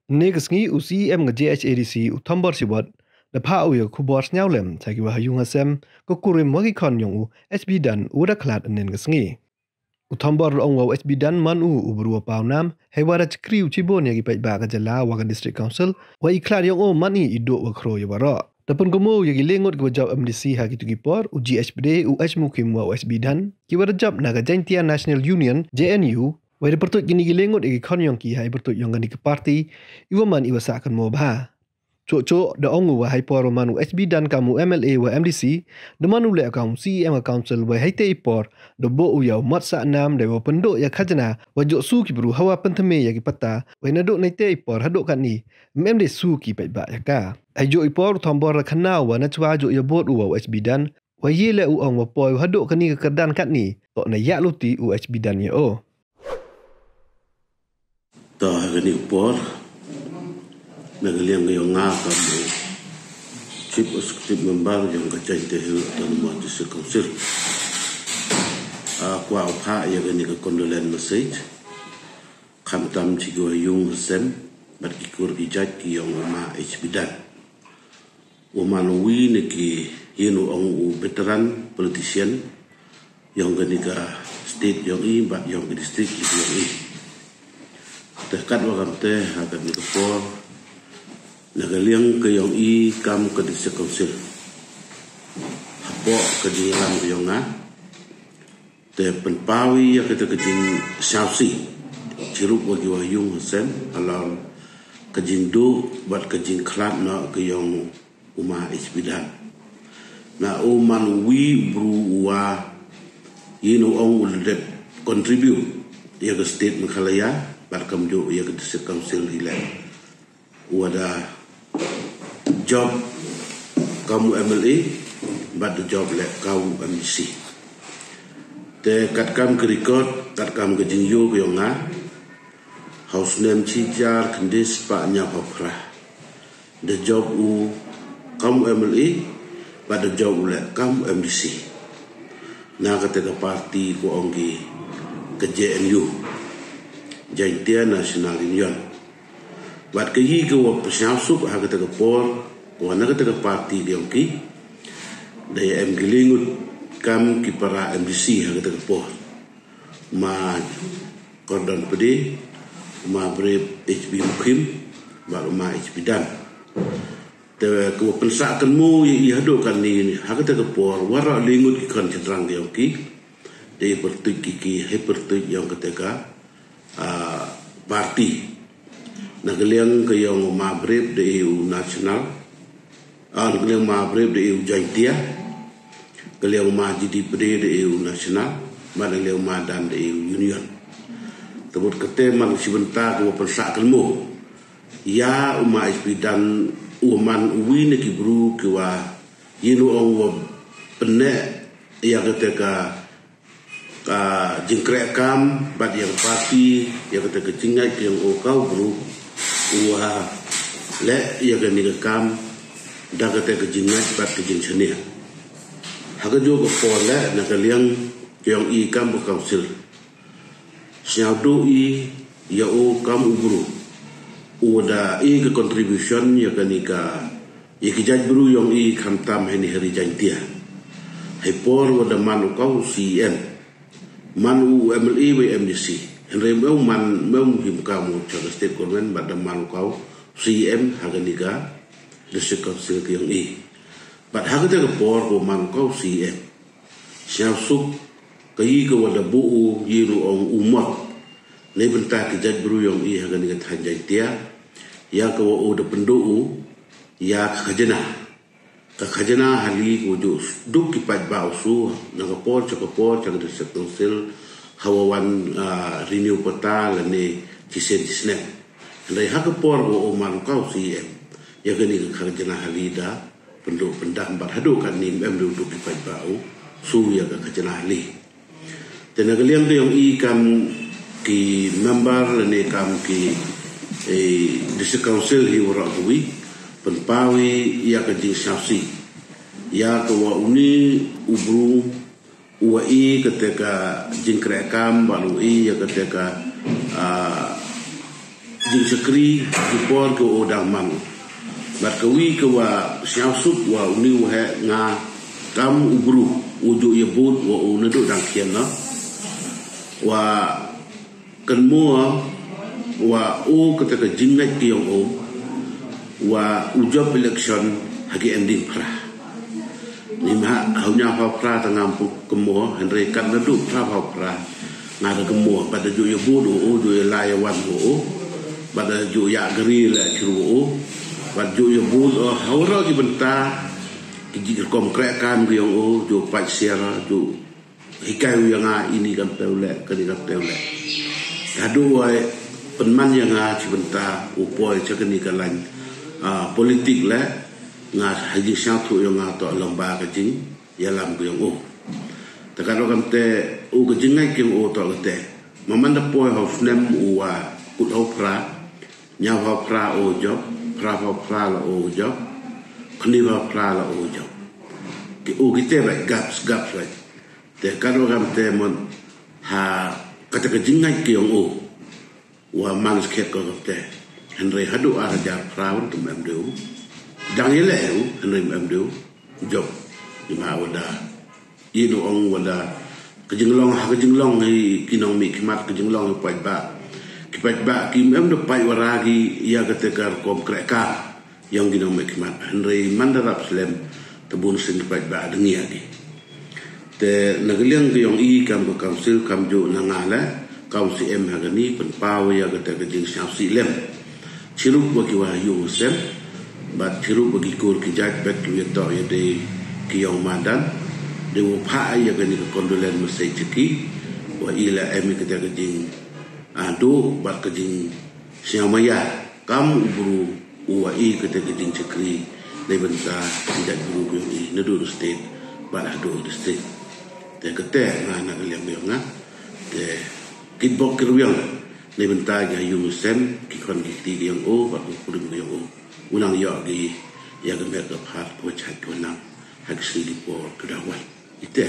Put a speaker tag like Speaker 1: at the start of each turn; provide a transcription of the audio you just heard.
Speaker 1: Negasngi UCM nga JHADC uthambor sibot da pha uya khubor snyawlem thagiwa hayung asem ko kurim wagi khon yong HB dan ura khlat nen gasngi uthambor ongwa HB dan man ubru pawnam hewara chkri uchibon yagi pai ba ga jala waga district council wa ikhlad yong mani ido wa khro yawara dapun gomo yagi lengot go job MDC hagi tugi por UGHBD mukim wa HB dan kiwara job naga Jaintia National Union JNU Wai pertut gini gilengot igi konyong ki hai pertut yong gani ke parti iwaman iwasa akan mo bah. Cok da ongu wa hai por manu HB dan kamu MLA wa MDC da manu le akam CM council wa hai te ipor da bo uyau mat sa nam da wa penduk ya khajana wa jok su ki bru hawa penteme ya ki pata wa naduk nai te ipor haduk kan ni memde su ki pai ba ya ka. Ai jok ipor thambor khana wa na chwa jok ya bot wa HB dan wa ye le u ong wa poi haduk kan ni ke kedan kat ni tok na ya luti HB dan ya o.
Speaker 2: Ta gani por nagaliang ngayong nga kamo chief executive member yung kachayte hill tanumang district council kwa upha ya gani ka condolence message kamtam chigo yung sem bat kikur ijat ki yung ma HB-dan umanuwi ni ki yinu ang veteran politician yung gani ka state yung bat yung district yung Tekat wakam teh akan dikepor nagaliang kayong kam ke district council hapo ke dilam kayong te penpawi ya kita kejing syausi cirup wagi wayung sen alam kejing do buat kejing klat na kayong umah HB-dan na uman wi bru wa yinu ong ulet contribute ya ke state Meghalaya Barkam jo ya ke district council hilang. Wada job kamu MLA, bad job le kamu MDC. Te kat kam ke record, kat kam ke jingyo ke yonga. House name cijar kendis pak nyapapra. The job kamu MLA, bad job le kamu MDC. Na kata parti ko ongi ke JNU. Jaintia National Union. Buat keyi ke wap syamsuk ha kata ke por, wana kata ke parti diongki. Daya gilingut kam ki para MDC ha kata ke por. Ma kordon pede, ma brep HB mukim, baru ma HB-dan. Te ke wap pensakan mu i hadukan ni ha kata ke por, wara lingut ki kon cedrang diongki. Daya pertuj ki he pertuj yang ketika parti nagaliang kayong mabrib de EU national nagaliang mabrib de EU Jaintia kaliang majidi de EU national nagaliang madan de EU union tebut kete man sebentar ko persakan mo ya umma HB-dan uman uwi ne kibru kwa yinu ong penne ya ketika jengkrek kam bad yang parti yang kata kecingat yang kau bro le yang gani kam dah kata kecingat bad kejing seni haga jo ko pole na kaliang yang kam bu council syaudu ya kam bro uda ke contribution yang gani ka kijaj bro yang kam tam ini hari Jaintia hepor wada manu kau CM Manu MLA wa MDC. Henry mau him kamu cara state government pada manu kau CM haga niga district council yang But haga te por ko manu kau CM. Syasuk kai ke wada buu yiru ong umat. Ne benta ke jaj bru yang haga niga Jaintia. Ya ke wa de penduu ya khajana. Kakajana hali wujud duk kipat bausu nagapor cakapor cak district council hawawan renew peta lane cisen snap lai hakapor wo oman kau CM ya gani kakajana hali da penduk pendam bar hadu kan ni memdu duk kipat bau su ya kakajana hali tenagaliang yang kam ki member lane kam ki district council hi wara hui penpawi ya kejing syafsi ya kawa uni ubru uai ketika jingkrekam balu ya ketika jing sekri jipor ke odang mang bat kawi ke wa siau sup wa uni wa nga kam ubru uju yebut wa unadu dang kian na wa kan mua wa o ketika jingat ki yang o wa ujab election hagi ending pra ni ma haunya pra tangampu kemo Henry kan nadu pra ngada kemo pada ju yebut o ju layawan o pada ju ya geri la churu o pada ju yebut o haura ki benta ki konkret kan ki yang o ju pat siara ju hikai yang ini kan peule kan peule kadu wai penman yang cibenta upoi cakani kalan politik la nga haji syatu yang to lomba kajing yalam yang takalo kamte u kajingai king to te mamanda poi of nem wa kut pra nya pra o job pra la o job kni pra la o job ki u kite ba gaps right te kalo kamte mon ha kata kajingai king wa manus ket ko te Henry hadu araja praun tu memdu dang yele Henry memdu job di ma wada inu ong wada kejinglong hi kinong mi kimat kejinglong pai ba ki memdu pai waragi ya ketekar kom kreka yang kinong mi kimat Henry mandarap slem tebun sin pai ba dengi agi te nagaliang yang kam ko council kam jo nangala kau si em hagani penpau ya kata kejing siap silem cirup bagi wahyu sem bat cirup bagi kur kijat bet tu ya de kiyong madan de upha ya gani kondolen mesai ceki wa ila em kata kejing adu bat kejing siamaya kam ubru wa i kata kejing cekri de benta tidak guru i nedu state bat adu state de kata ngana kalian biang de kitbok kiruyang ni bentay ya yumusem kikon giti yang o ba kulim yang o unang ya gi ya gamer ka phat po chat ko nang hak sili po kudawan ite